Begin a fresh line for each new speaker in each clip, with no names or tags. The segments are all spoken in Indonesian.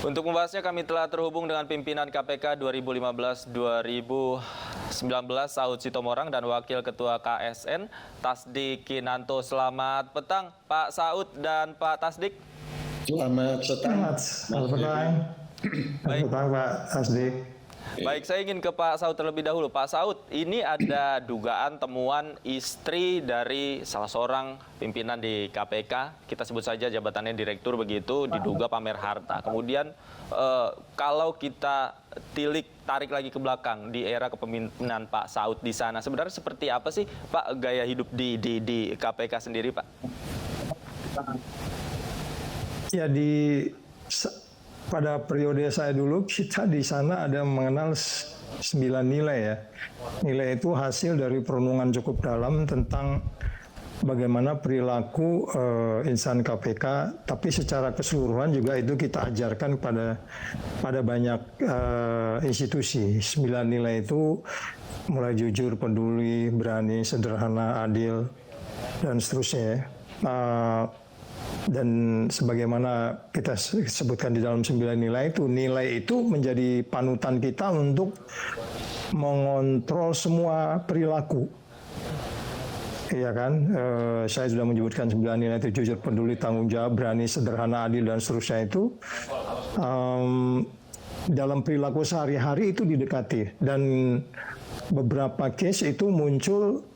Untuk membahasnya kami telah terhubung dengan pimpinan KPK 2015-2019 Saud Sitomorang dan Wakil Ketua KSN Tasdik Kinanto. Selamat petang Pak Saud dan Pak Tasdik.
Selamat petang.
Selamat petang.
Baik.
Selamat petang Pak Tasdik.
Baik, saya ingin ke Pak Saud terlebih dahulu. Pak Saud, ini ada dugaan temuan istri dari salah seorang pimpinan di KPK, kita sebut saja jabatannya direktur begitu, diduga pamer harta. Kemudian kalau kita tarik lagi ke belakang di era kepemimpinan Pak Saud di sana, sebenarnya seperti apa sih Pak gaya hidup di KPK sendiri, Pak?
Ya, pada periode saya dulu, kita di sana ada mengenal 9 nilai ya. Nilai itu hasil dari perenungan cukup dalam tentang bagaimana perilaku insan KPK, tapi secara keseluruhan juga itu kita ajarkan pada banyak institusi. 9 nilai itu mulai jujur, peduli, berani, sederhana, adil, dan seterusnya. Dan sebagaimana kita sebutkan di dalam 9 nilai itu menjadi panutan kita untuk mengontrol semua perilaku. Iya kan, saya sudah menyebutkan 9 nilai itu: jujur, peduli, tanggung jawab, berani, sederhana, adil, dan seterusnya itu. Dalam perilaku sehari-hari itu didekati, dan beberapa case itu muncul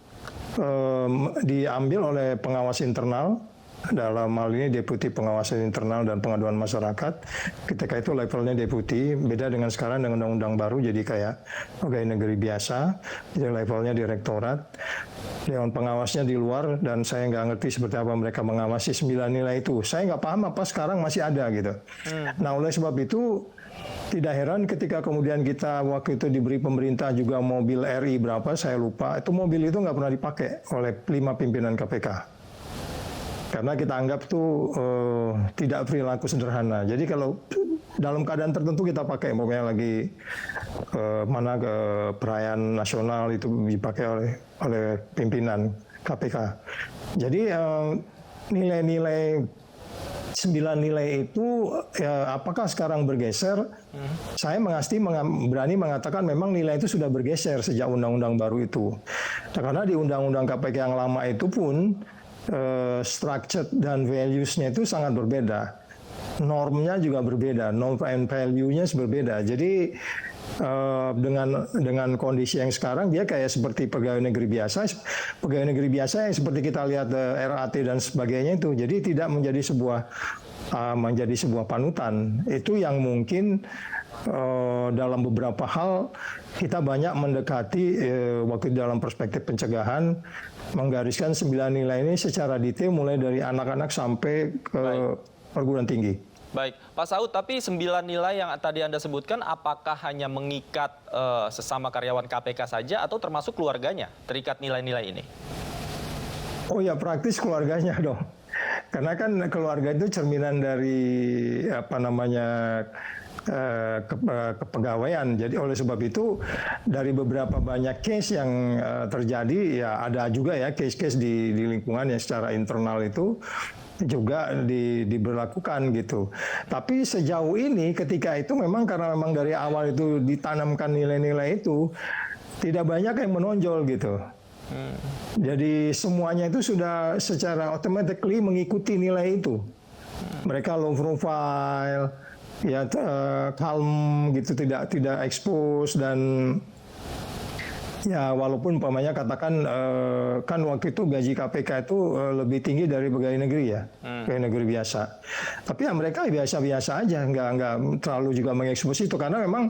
diambil oleh pengawas internal. Dalam hal ini Deputi Pengawasan Internal dan Pengaduan Masyarakat. Ketika itu levelnya deputi, beda dengan sekarang dengan undang-undang baru, jadi kayak pegawai negeri biasa, jadi levelnya direktorat. Dewan pengawasnya di luar, dan saya nggak ngerti seperti apa mereka mengawasi 9 nilai itu. Saya nggak paham apa sekarang masih ada gitu. Nah, oleh sebab itu tidak heran ketika kemudian kita waktu itu diberi pemerintah juga mobil RI berapa, saya lupa, itu mobil itu nggak pernah dipakai oleh 5 pimpinan KPK. Karena kita anggap tidak perilaku sederhana. Jadi kalau dalam keadaan tertentu kita pakai, pokoknya lagi ke perayaan nasional itu dipakai oleh pimpinan KPK. Jadi nilai-nilai 9 nilai itu apakah sekarang bergeser? Saya berani mengatakan memang nilai itu sudah bergeser sejak undang-undang baru itu. Karena di undang-undang KPK yang lama itu pun structure dan values-nya itu sangat berbeda. Normnya juga berbeda, norm and value-nya berbeda. Jadi dengan kondisi yang sekarang dia kayak seperti pegawai negeri biasa yang seperti kita lihat RAT dan sebagainya itu. Jadi tidak menjadi sebuah panutan. Itu yang mungkin dalam beberapa hal kita banyak mendekati waktu dalam perspektif pencegahan, menggariskan 9 nilai ini secara detail mulai dari anak-anak sampai ke perguruan tinggi.
Baik, Pak Saud, tapi 9 nilai yang tadi Anda sebutkan apakah hanya mengikat sesama karyawan KPK saja atau termasuk keluarganya terikat nilai-nilai ini?
Oh ya, praktis keluarganya dong. Karena kan keluarga itu cerminan dari kepegawaian. Jadi oleh sebab itu dari beberapa banyak case yang terjadi, ya ada juga ya case-case di lingkungan yang secara internal itu juga diberlakukan gitu. Tapi sejauh ini ketika itu karena memang dari awal itu ditanamkan nilai-nilai itu, tidak banyak yang menonjol gitu. Jadi semuanya itu sudah secara automatically mengikuti nilai itu. Mereka low profile, ya calm gitu, tidak expose, dan ya walaupun umpamanya katakan kan waktu itu gaji KPK itu lebih tinggi dari pegawai negeri ya, pegawai negeri biasa. Tapi ya mereka biasa-biasa aja, nggak terlalu juga mengekspos itu, karena memang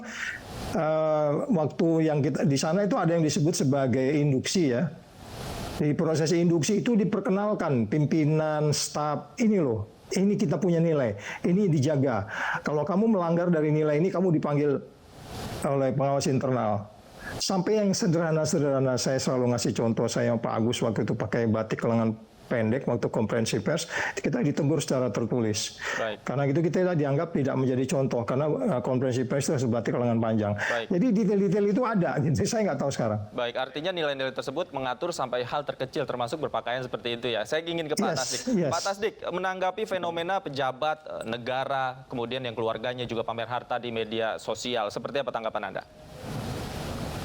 waktu yang kita di sana itu ada yang disebut sebagai induksi ya. Di proses induksi itu diperkenalkan pimpinan, staf, ini loh. Ini kita punya nilai, ini dijaga. Kalau kamu melanggar dari nilai ini, kamu dipanggil oleh pengawas internal. Sampai yang sederhana-sederhana, saya selalu ngasih contoh, saya Pak Agus waktu itu pakai batik lengan pendek waktu konferensi pers kita ditegur secara tertulis.
Baik.
Karena itu kita dianggap tidak menjadi contoh karena konferensi pers itu berarti lengan panjang.
Baik.
Jadi detail-detail itu ada, jadi saya nggak tahu sekarang.
Baik, artinya nilai-nilai tersebut mengatur sampai hal terkecil termasuk berpakaian seperti itu ya. Saya ingin ke Pak
Yes,
Tasdik.
yes.
Pak Tasdik, menanggapi fenomena pejabat negara, kemudian yang keluarganya juga pamer harta di media sosial, seperti apa tanggapan Anda?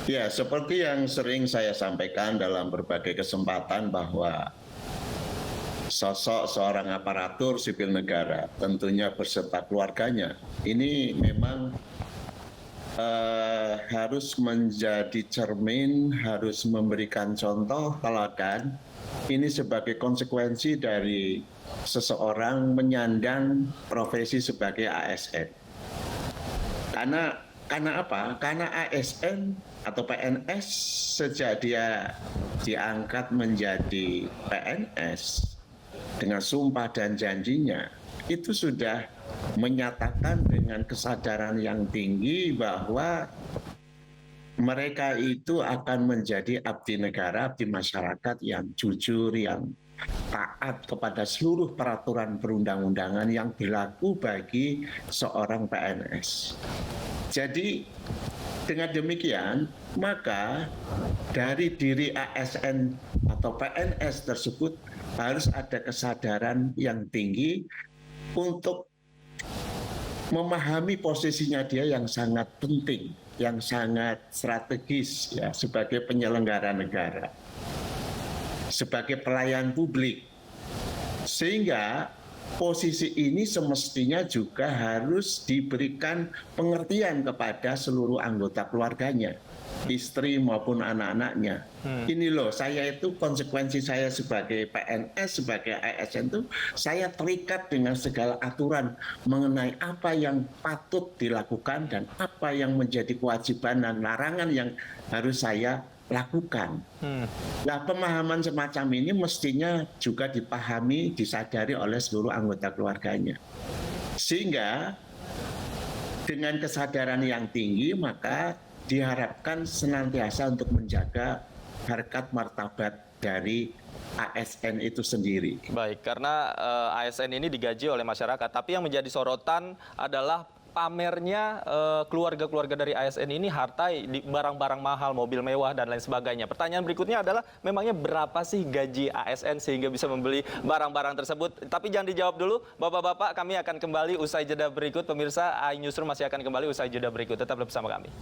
Ya, seperti yang sering saya sampaikan dalam berbagai kesempatan bahwa sosok seorang aparatur sipil negara, tentunya beserta keluarganya, ini memang harus menjadi cermin, harus memberikan contoh teladan. Ini sebagai konsekuensi dari seseorang menyandang profesi sebagai ASN. Karena apa? Karena ASN atau PNS sejak dia diangkat menjadi PNS dengan sumpah dan janjinya, itu sudah menyatakan dengan kesadaran yang tinggi bahwa mereka itu akan menjadi abdi negara, abdi masyarakat yang jujur, yang taat kepada seluruh peraturan perundang-undangan yang berlaku bagi seorang PNS. Jadi dengan demikian, maka dari diri ASN atau PNS tersebut harus ada kesadaran yang tinggi untuk memahami posisinya dia yang sangat penting, yang sangat strategis ya, sebagai penyelenggara negara, sebagai pelayan publik. Sehingga posisi ini semestinya juga harus diberikan pengertian kepada seluruh anggota keluarganya, istri maupun anak-anaknya. Ini loh, saya itu konsekuensi saya sebagai PNS, sebagai ASN itu, saya terikat dengan segala aturan mengenai apa yang patut dilakukan dan apa yang menjadi kewajiban dan larangan yang harus saya lakukan. Nah, pemahaman semacam ini mestinya juga dipahami, disadari oleh seluruh anggota keluarganya. Sehingga dengan kesadaran yang tinggi, maka diharapkan senantiasa untuk menjaga harkat martabat dari ASN itu sendiri.
Baik, karena ASN ini digaji oleh masyarakat, tapi yang menjadi sorotan adalah pamernya keluarga-keluarga dari ASN ini harta di barang-barang mahal, mobil mewah dan lain sebagainya. Pertanyaan berikutnya adalah memangnya berapa sih gaji ASN sehingga bisa membeli barang-barang tersebut? Tapi jangan dijawab dulu, Bapak-bapak, kami akan kembali usai jeda berikut. Pemirsa, iNewsroom masih akan kembali usai jeda berikut. Tetap bersama kami.